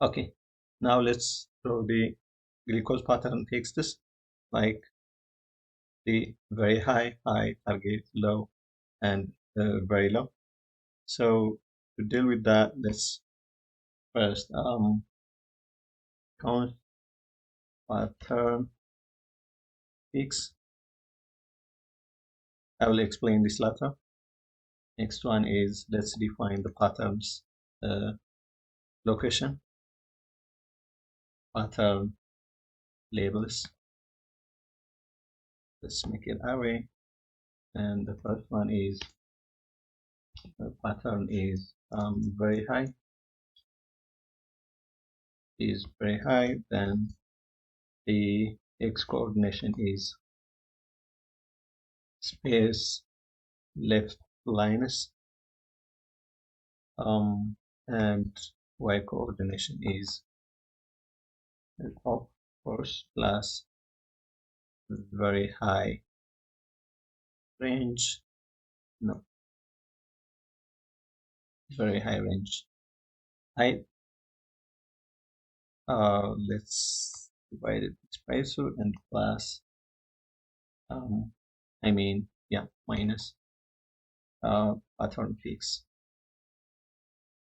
Okay, now let's draw the glucose pattern texts like the very high, high, target, low, and very low. So to deal with that, let's first count pattern x. I will explain this later. Next one is let's define the patterns location, pattern labels. Let's make it array, and the first one is the pattern is very high. Is very high, then the x coordination is space left minus and y coordination is up course plus very high range, no, very high range height. Let's divide it by 2 and plus minus pattern fix.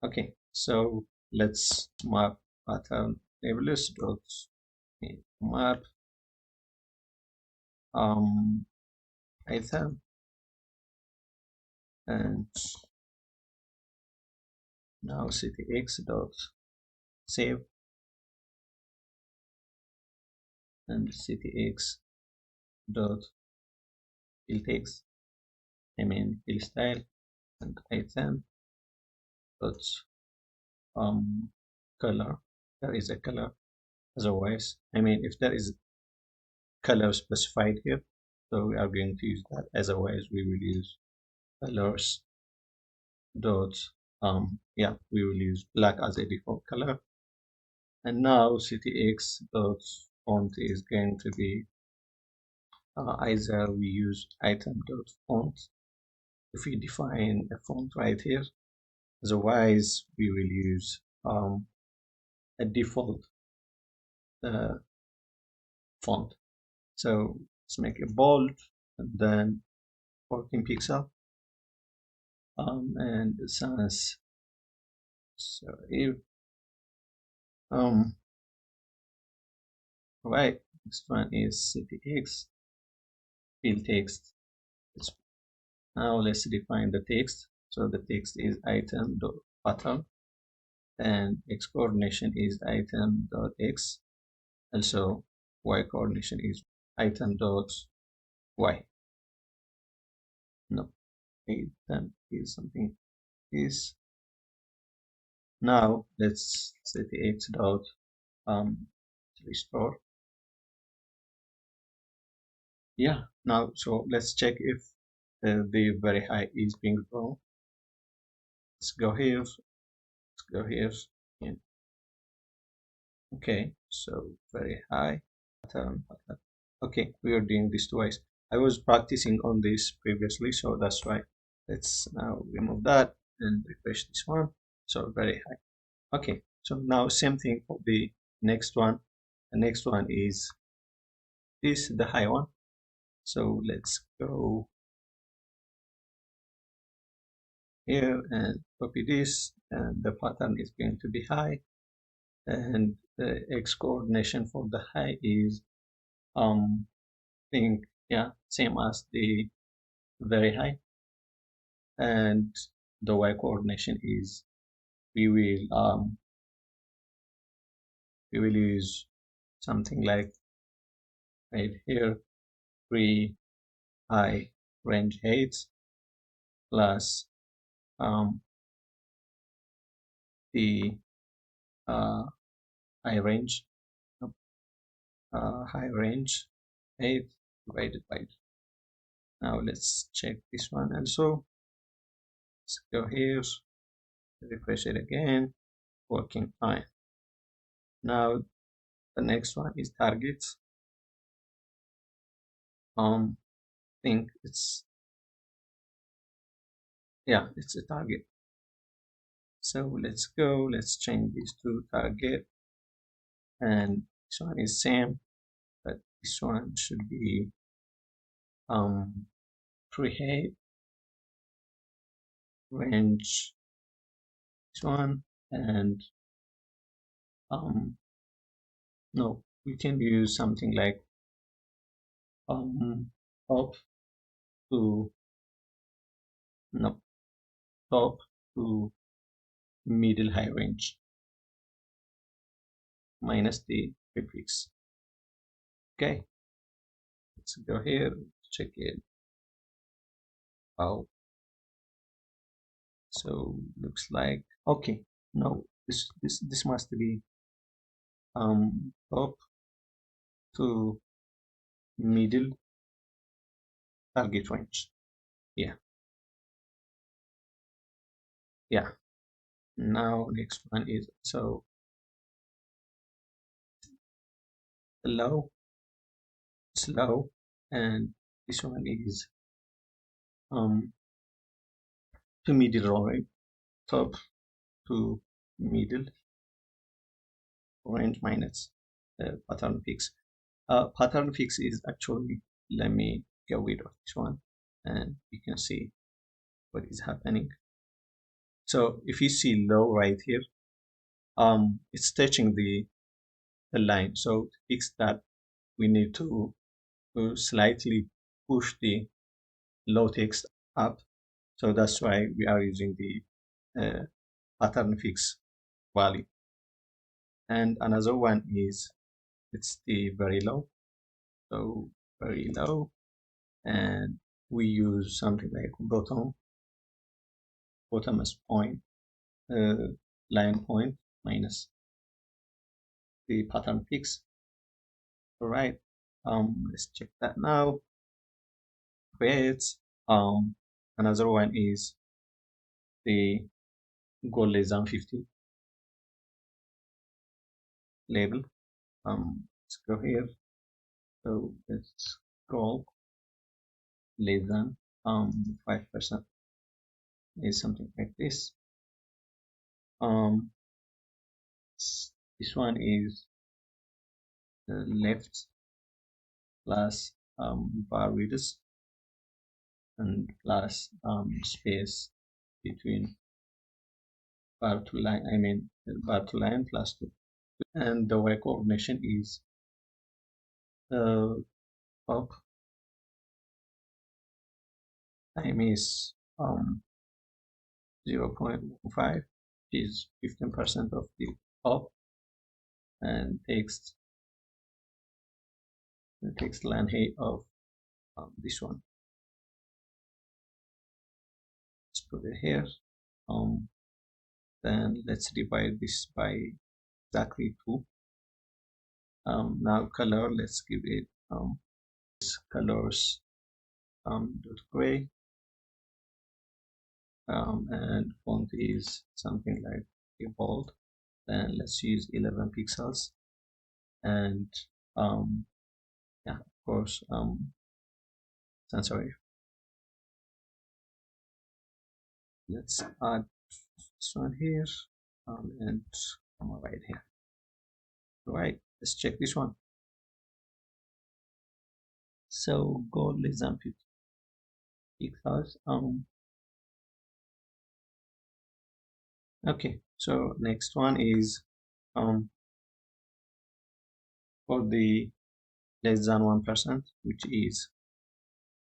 Okay, so let's map pattern labels dot map item, and now _ctx dot save and _ctx dot fill text, fill style, and item dot color. There is a color. Otherwise, if there is color specified here, so we are going to use that. Otherwise, we will use colors dot we will use black as a default color. And now _ctx dot font is going to be either we use item dot font if we define a font right here. Otherwise, we will use a default font. So let's make it bold and then 14 pixel and the sans. So if right, next one is _ctx fill text. Now let's define the text. So the text is item dot pattern and x coordination is item dot x. Also y coordination is item dot y. No, item is something is. Now let's set the x dot restore. Yeah, now so let's check if the very high is being drawn. Let's go here. Let's go here. Yeah. Okay, so very high pattern. Okay, we are doing this twice. I was practicing on this previously, so that's why. Let's now remove that and refresh this one. So very high. Okay, so now same thing for the next one. The next one is this, the high one. So let's go here and copy this, and the pattern is going to be high, and the x coordination for the high is same as the very high, and the y coordination is we will use something like right here 3 high range heights plus the high range 8 divided by 2. Now let's check this one also. Let's go here, refresh it again, working fine. Now the next one is targets. I think it's a target. So let's go, let's change this to target, and this one is same, but this one should be create range, this one, and no, we can use something like top to no top to middle high range minus the prefix. Okay, let's go here, check it out. So looks like okay. No, this must be top to middle target range. Yeah. Now next one is so low, slow, and this one is to middle range, top to middle range minus pattern fix. Pattern fix is actually, let me get rid of this one and you can see what is happening. So if you see low right here, it's touching the line. So to fix that, we need to slightly push the low text up. So that's why we are using the pattern fix value. And another one is it's the very low. So very low, and we use something like bottomest point, line point minus the pattern fix. All right, let's check that now. Create. Another one is the goal less than 50 label. Let's go here. So let's goal less than 5% is something like this. This one is the left plus bar width and plus space between bar to line, I mean bar to line plus 2, and the Y coordination is up time is 0.15 is 15% of the up, and takes line height of this one. Let's put it here. Then let's divide this by exactly 2. Now color, let's give it colors dot gray, and font is something like a bold. Then let's use 11 pixels, and yeah, of course sans serif. Let's add this one here, and come right here. All right, let's check this one. So goal less than 50 pixels. Okay, so next one is for the less than 1%, which is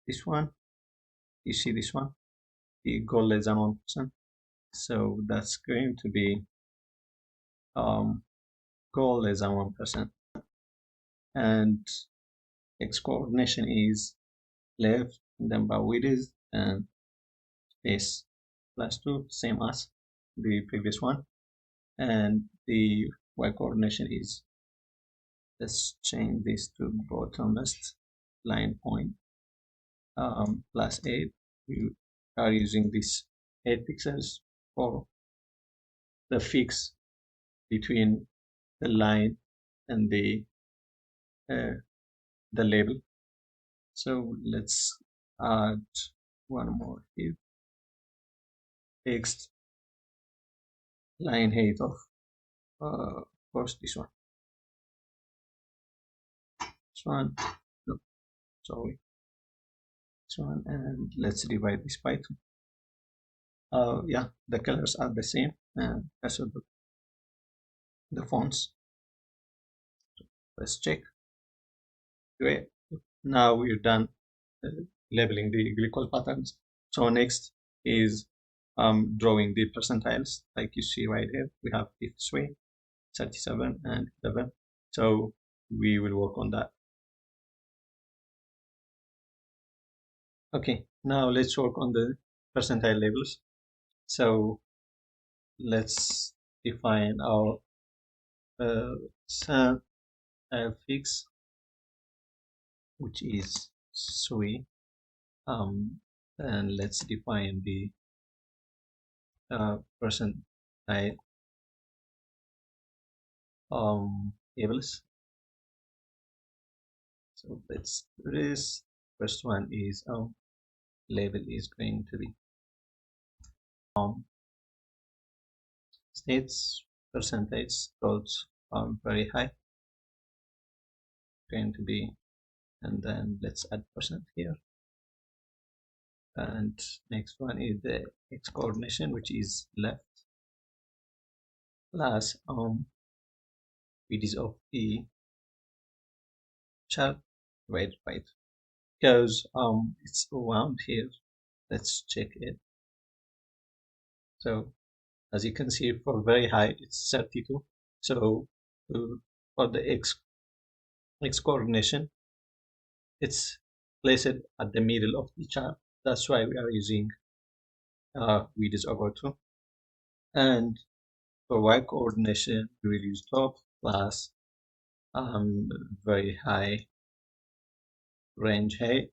this one. You see this one, the goal less than 1%. So that's going to be goal less than 1%, and X coordination is left, and then bar width and space plus 2, same as the previous one, and the Y coordination is, let's change this to bottomest line point plus 8. We are using this 8 pixels for the fix between the line and the label. So let's add one more here, text line height of course this one, no, sorry, this one, and let's divide this by 2. Yeah, the colors are the same, and also the fonts. Let's check. Great. Now we're done labeling the glucose patterns. So next is drawing the percentiles. Like you see right here, we have 53, 37, and 11. So we will work on that. Okay, now let's work on the percentile labels. So let's define our fix, which is 3, and let's define the percentile labels. So let's do this. First one is label is going to be states percentage growth very high, going to be, and then let's add percent here. And next one is the x coordination, which is left, plus width of the chart divided by 2, because it's around here. Let's check it. So as you can see, for very high it's 32. So for the x coordination, it's placed at the middle of the chart. That's why we are using width over 2. And for y coordination, we will use top plus very high range height,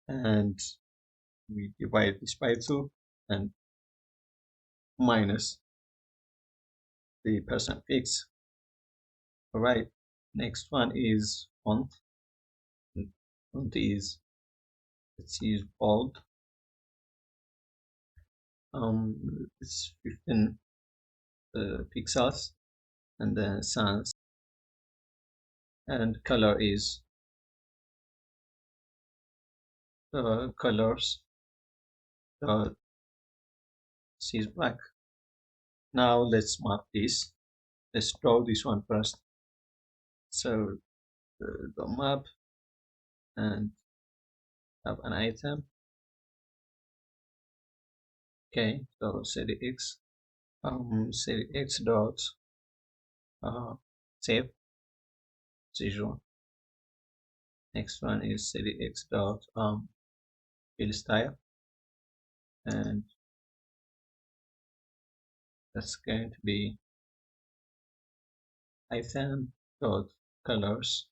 and we divide this by 2 and minus the percent fix. All right, next one is font. Font is, let's use bold. It's 15 pixels, and then sans, and color is colors. This is black. Now let's map this. Let's draw this one first. So the map, and have an item. Okay, so _x, _x dot save _𝐶. Next one is _x dot fill style, and that's going to be item dot colors.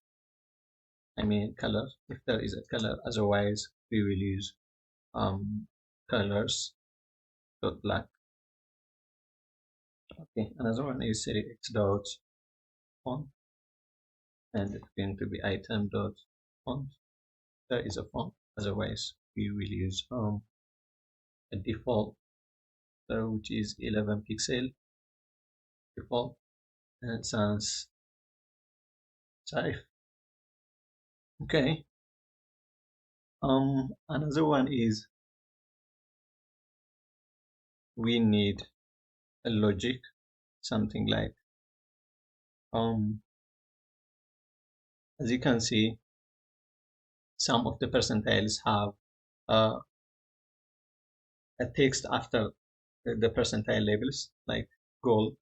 I mean color, if there is a color, otherwise we will use colors dot black. Okay, another one is _x dot font, and it's going to be item dot font. There is a font, otherwise we will use a default, which is 11 pixel default, and sans serif. Okay, another one is we need a logic, something like as you can see, some of the percentiles have a text after the percentile labels, like goal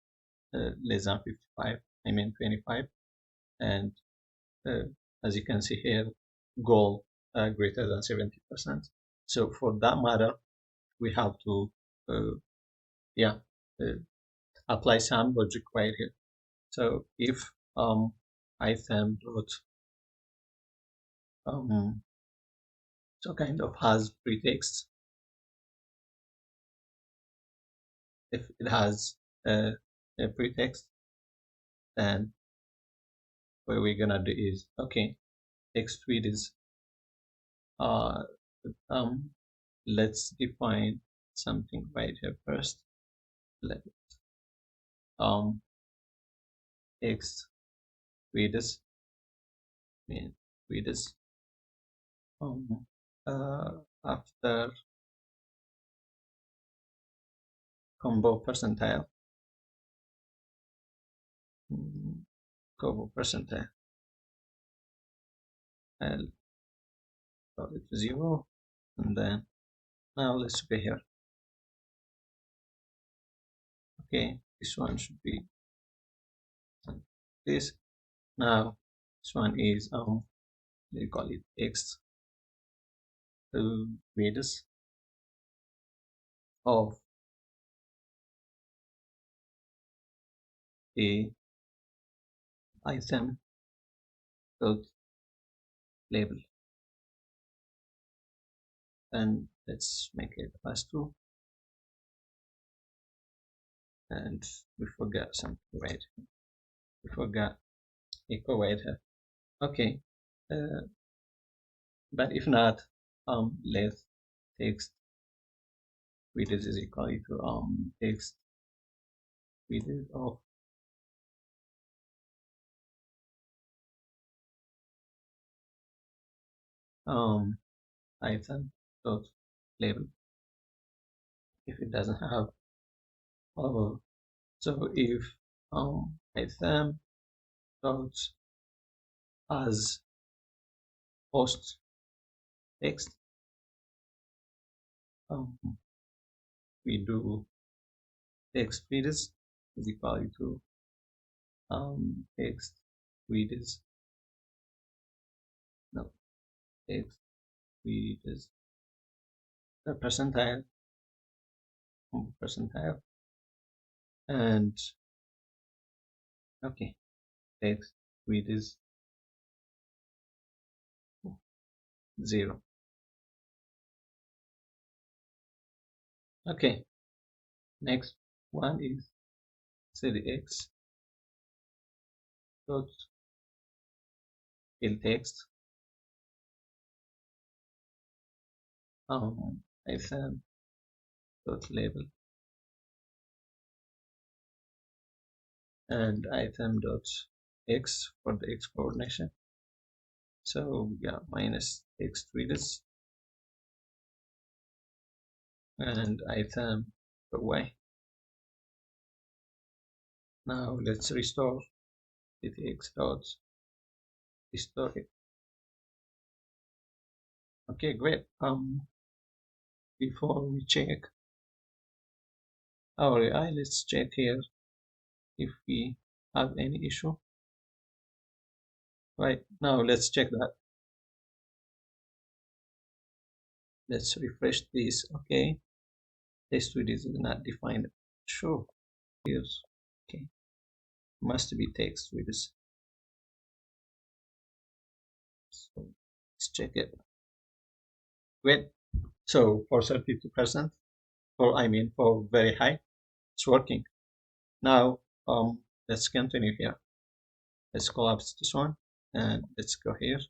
less than 55, I mean 25, and as you can see here, goal greater than 70%. So for that matter, we have to apply some logic right here. So if item dot so kind of has pretext, if it has a pretext, then what we're gonna do is, okay, text width is let's define something right here first. x width mean width after combo percentile combo percentile I'll call it 0, and then now let's go here. Okay, this one should be this. Now this one is we call it x width of a item dot label, and let's make it +2, and we forgot something, right? We forgot equal weight here. Okay, but if not, let text width is equal to text width of item dot label if it doesn't have so if item dot as post text we do text width is equal to text width text width the percentile and okay, text width is 0. Okay, next one is cdx dot fill text item dot label and item dot x for the x coordination. So yeah, minus text width and item dot y. Now let's restore x dot restore it. Okay, great. Before we check our AI, let's check here if we have any issue. Right now, let's check that. Let's refresh this. Okay, text width is not defined. Sure, here's okay. Must be text width. So let's check it. Great. So for 32%, for very high, it's working. Now let's continue here. Let's collapse this one and let's go here.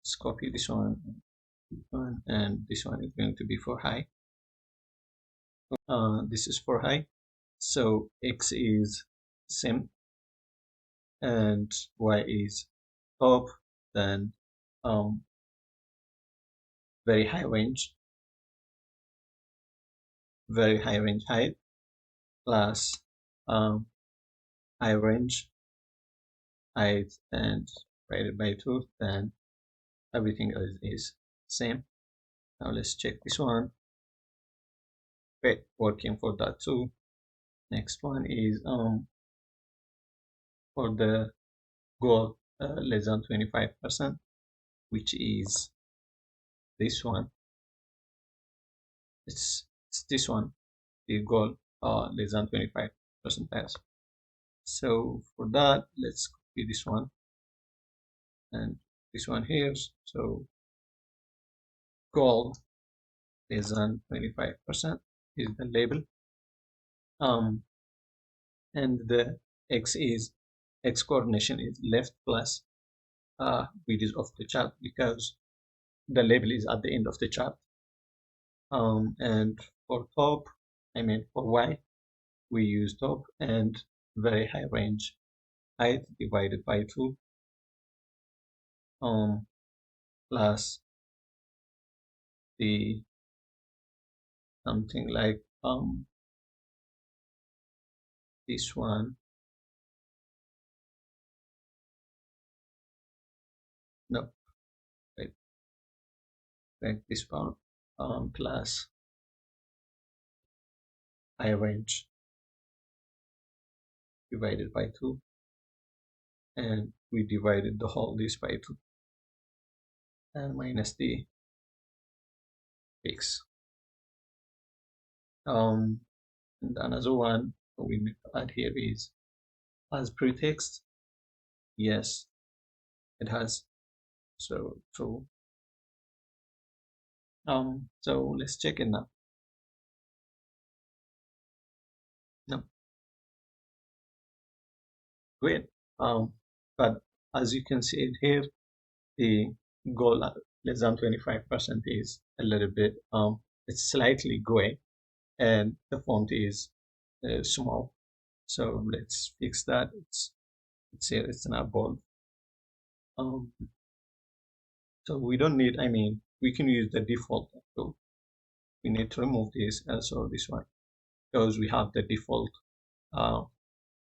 Let's copy this one, and this one is going to be for high. This is for high, so x is same and y is top, then very high range height plus high range height and divided by 2, then everything else is same. Now let's check this one. Great, working for that too. Next one is for the goal less than 25%, which is this one. It's this one, the goal less than 25% pass. So for that, let's copy this one and this one here. So goal less than 25% is the label, and the x coordination is left plus width of the chart because the label is at the end of the chart. And for top, for y, we use top and very high range height divided by 2 plus the something like this one, no, wait, like this one, plus high range divided by 2, and we divided the whole this by 2 and minus the x. And another one we need to add here is as pretext. Yes, it has. So true. So let's check it now. No. Great. But as you can see it here, the goal less than 25% is a little bit it's slightly gray, and the font is small. So let's fix that. It's here, it's not bold. So we don't need, I mean, we can use the default. So we need to remove this, also this one, because we have the default.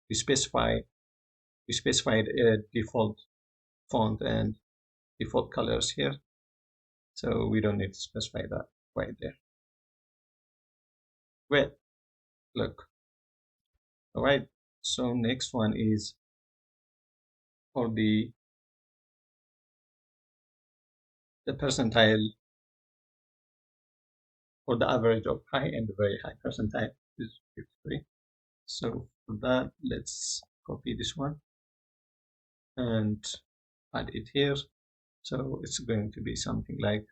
We specified a default font and default colors here, so we don't need to specify that right there. Great. Look. All right. So next one is for the percentile, for the average of high and very high percentile is 53. So for that, let's copy this one and add it here. So it's going to be something like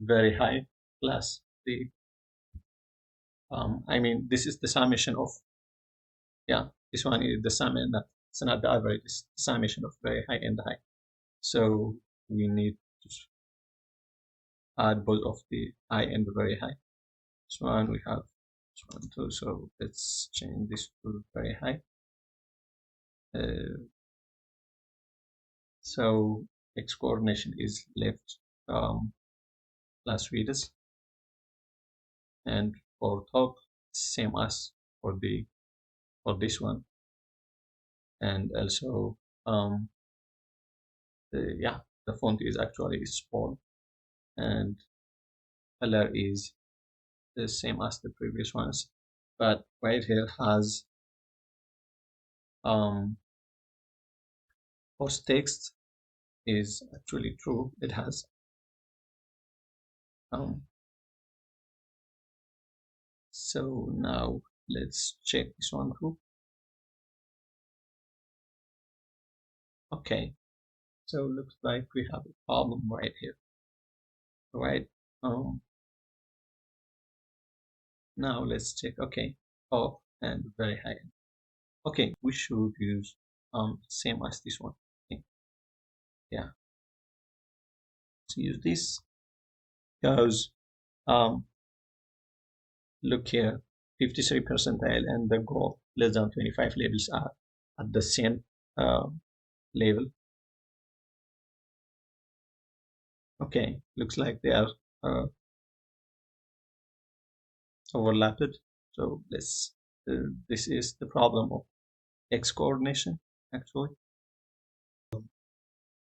very high plus the I mean, this is the summation of, yeah, this one is the sum, and it's not the average, it's the summation of very high and high. So we need to add both of the high and the very high. This one we have this one too, so let's change this to very high. So x coordination is left plus width, and for top same as for this one, and also the font is actually small, and color is the same as the previous ones, but right here has post text is actually true. It has so now let's check this one too. Okay, so looks like we have a problem right here. Right. Now let's check. Okay, top and very high. Okay, we should use same as this one. Okay. Yeah, let's use this, because look here, 53 percentile and the goal less than 25 labels are at the same level. Okay, looks like they are overlapped. So this is the problem of x coordination actually.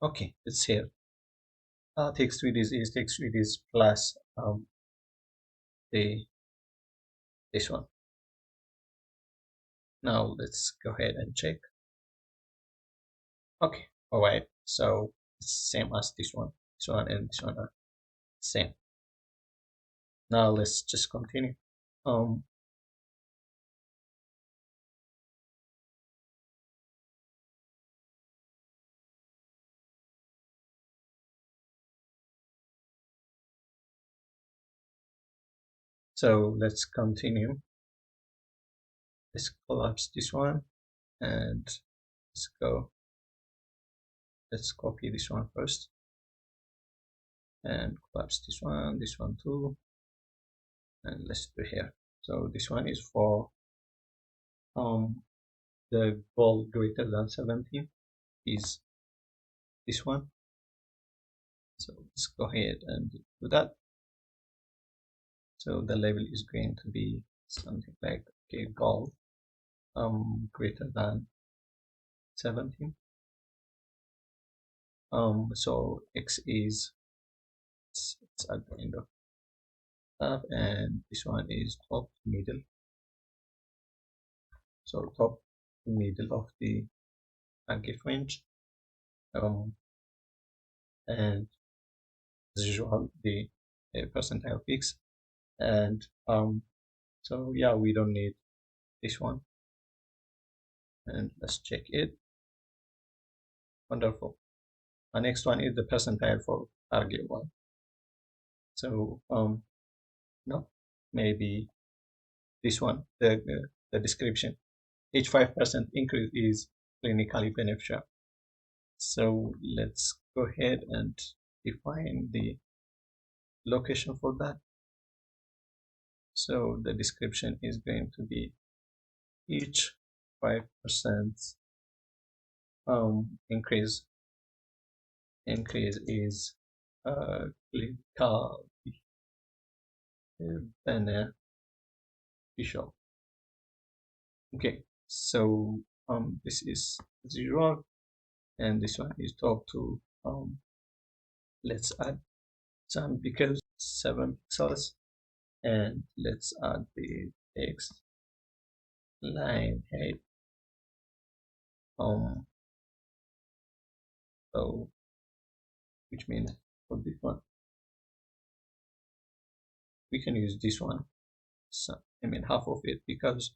Okay, it's here. Text width is text width is plus this one. Now let's go ahead and check. Okay, all right. So it's same as this one and this one are same. Now let's just continue. So let's continue. Let's collapse this one and let's go. Let's copy this one first and collapse this one too. and let's do here. So this one is for the goal greater than 17 is this one. So let's go ahead and do that. So the label is going to be something like goal greater than 17. So X is it's at the end of tab, and this one is top to middle. So top to middle of the target range, and as usual the percentile fix, and so yeah, we don't need this one, and let's check it. Wonderful. The next one is the percentile for target one. So no, maybe this one, the description. Each 5% increase is clinically beneficial. So let's go ahead and define the location for that. So the description is going to be each 5% increase is clinically beneficial. Okay, so this is 0, and this one is top to let's add some because 7 pixels, and let's add the text line height. So which means for this one we can use this one, so I mean half of it, because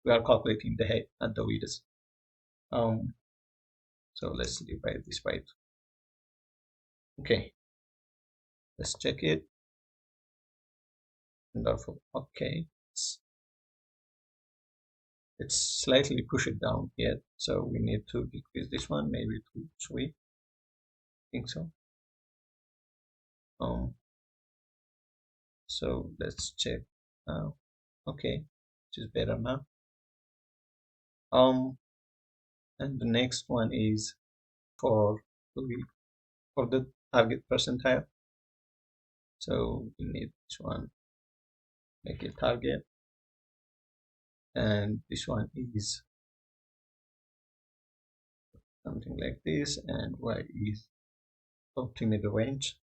we are calculating the height and the width. So let's divide this by 2. Okay, let's check it. Wonderful. Okay, it's slightly push it down here, so we need to decrease this one maybe to 3. I think so. So let's check. Okay, which is better now. And the next one is for the target percentile. So we need this one, make it target, and this one is something like this, and Y is top to middle range,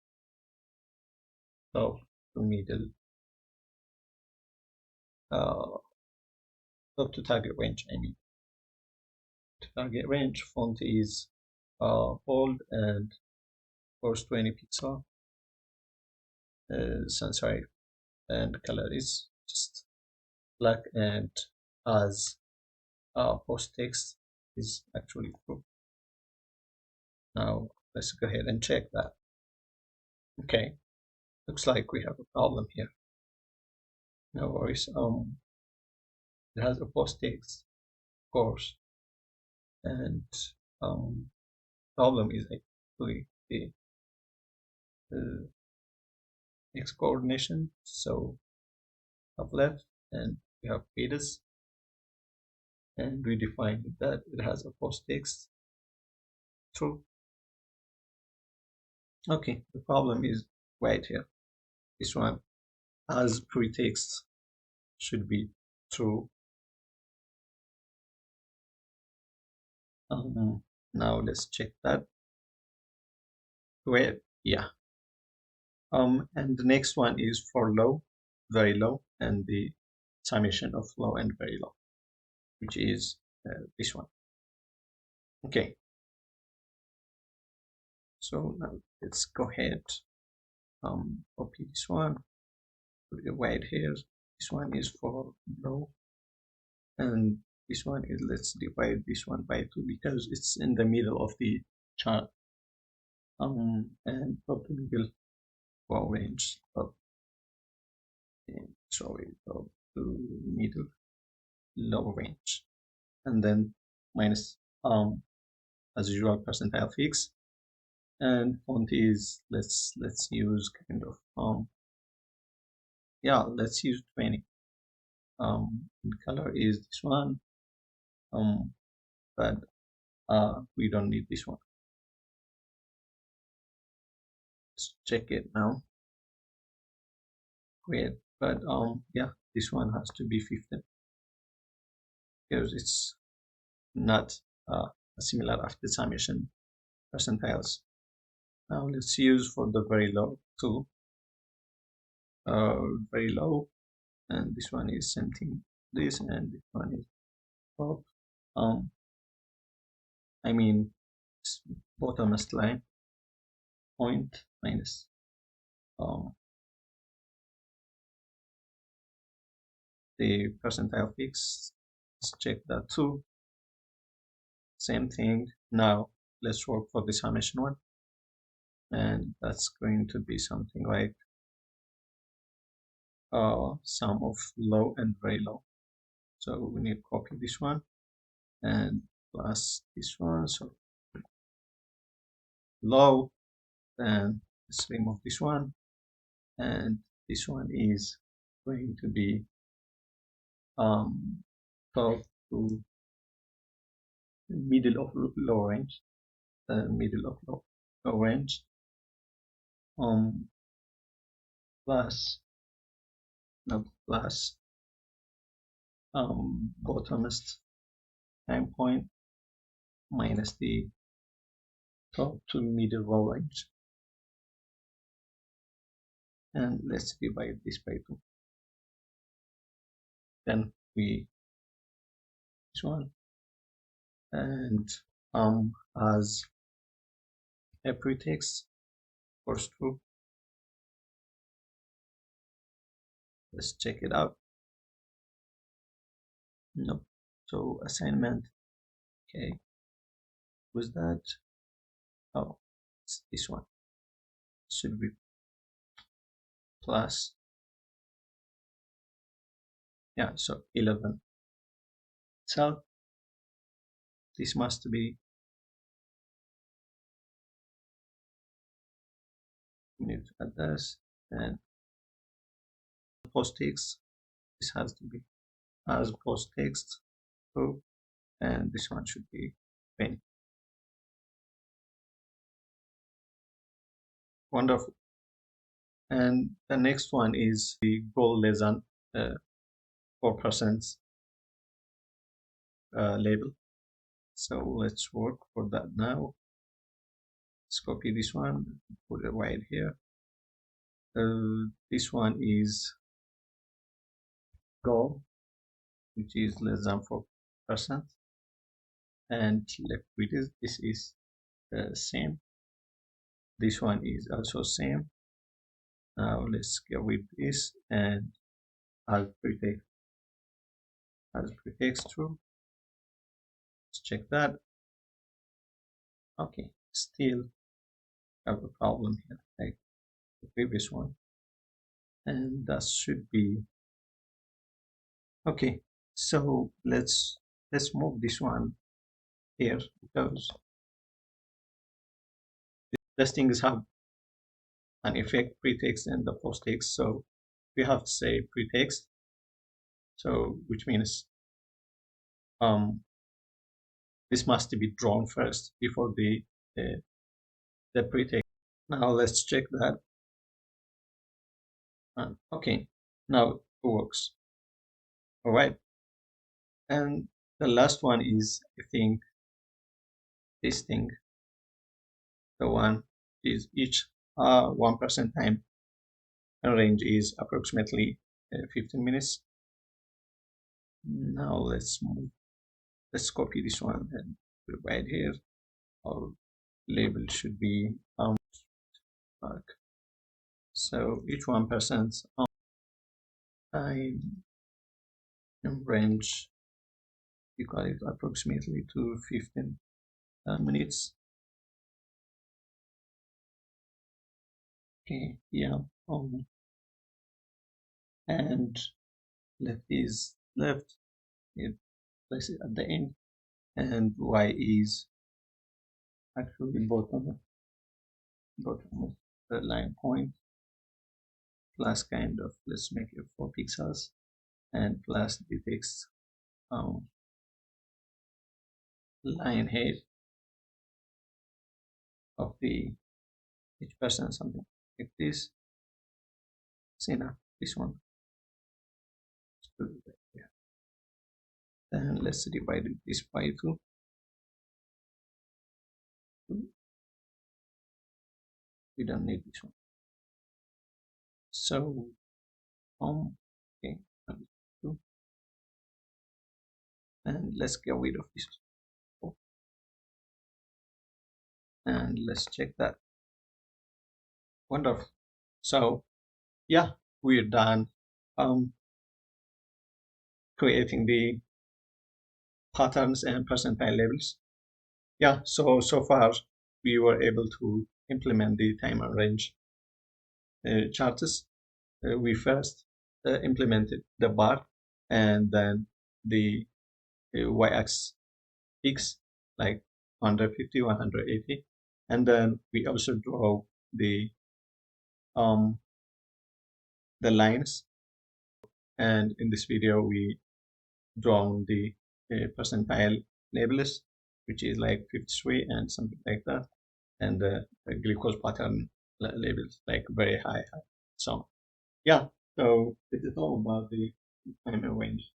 top to middle, top to target range, I mean. Target range font is bold and course 20 pixel, sans serif, and color is just black, and as post text is actually true. Now let's go ahead and check that. Okay, looks like we have a problem here. No worries. It has a post text course, and problem is actually the X coordination. So up left, and we have fetus, and we define that it has a post text true. Okay, the problem is right here. This one as pretext should be true. Now let's check that. Where, yeah. And the next one is for low, very low, and the summation of low and very low, which is this one. Okay. So now let's go ahead, copy this one, put it right here. This one is for low, and this one is, let's divide this one by 2 because it's in the middle of the chart. And top to middle for range, top, sorry, top to middle low range, and then minus as usual percentile fix, and font is let's use kind of yeah, let's use 20. And color is this one, but we don't need this one. Let's check it now. Great, but yeah, this one has to be 15 because it's not similar after summation percentiles. Now let's use for the very low too. Very low, and this one is something this, and this one is top. I mean bottomest line point minus the percentile fix. Let's check that too. Same thing. Now let's work for the summation one, and that's going to be something like sum of low and very low. So we need to copy this one and plus this one. So low, then let's remove this one, and this one is going to be 12 to middle of low range, middle of low range, plus bottomest time point minus the top to middle low range, and let's divide this by 2. Then we this one, and as a pretext first true. Let's check it out. Nope. So assignment, okay, was that? Oh, it's this one. Should be plus, yeah, so 11. So this must be, we need to add this, and post text, this has to be as post text true, and this one should be 20. Wonderful. And the next one is the goal less than 4% label. So let's work for that now. Let's copy this one, put it right here. This one is goal, which is less than 4%, and left with this is the same. This one is also same. Now let's get with this and as pretext true. Let's check that. Okay, still have a problem here, like the previous one, and that should be okay. So let's move this one here because these things have an effect pretext and the post text. So we have to say pretext, so which means this must be drawn first before the pretext. Now let's check that. Okay, now it works. All right, and the last one is, I think, this thing. The one is each 1% time range is approximately 15 minutes. Now let's copy this one and put it right here. Our label should be so each 1% time range equal it approximately to 15 minutes. Okay, yeah, and left is left, place it at the end, and y is actually bottom of the line point. plus kind of, let's make it 4 pixels, and plus the text line height of the each person, something like this. See now this one. Then let's divide this by 2. We don't need this one. So okay, and let's get rid of this. And let's check that. Wonderful. So yeah, we're done creating the patterns and percentile labels. Yeah, so far we were able to implement the time and range charts. We first implemented the bar and then the y-axis peaks like 150, 180, and then we also draw the lines. And in this video, we drawn the percentile labels, which is like 53 and something like that, and the glucose pattern labels like very high. So yeah, so this is all about the time and range.